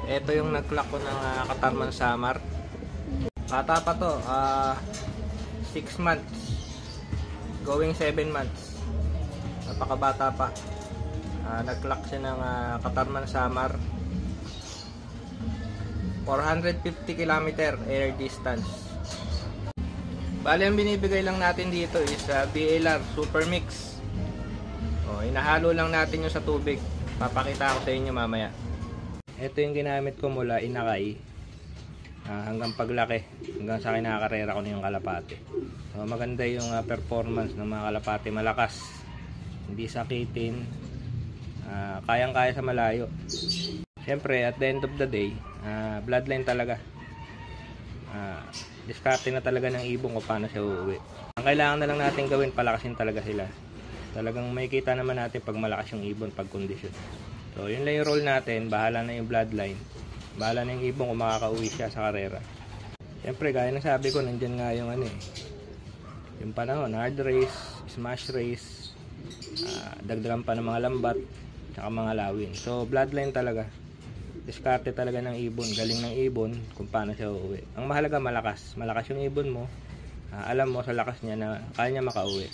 Ito yung nag-clock ko ng Katarman Samar. Bata pa to, 6 months. Going 7 months. Napakabata pa. Nag-clock siya ng Katarman Samar. 450 km air distance. Bali, ang binibigay lang natin dito is BLR Super Mix. Inahalo lang natin yung sa tubig. Papakita ko sa inyo mamaya. Ito yung ginamit ko mula inakay hanggang paglaki, hanggang sa kinakarera ko na yung kalapate. Maganda yung performance ng mga kalapate, malakas, hindi sakitin, kayang-kaya sa malayo. Siyempre at the end of the day, bloodline talaga. Diskarte na talaga ng ibon kung paano siya uuwi. Ang kailangan na lang natin gawin, palakasin talaga sila. Talagang may kita naman natin pag malakas yung ibon, pag kondisyon. So yun lang yung role natin, bahala na yung bloodline, bahala na yung ibon kung makakauwi siya sa karera. Siyempre gaya ng sabi ko, nandyan nga yung yung panahon, hard race, smash race, dagdagan pa ng mga lambat, tsaka mga lawin. So bloodline talaga, diskarte talaga ng ibon, galing ng ibon kung paano siya uuwi. Ang mahalaga malakas yung ibon mo, alam mo sa lakas niya na kaya niya makauwi.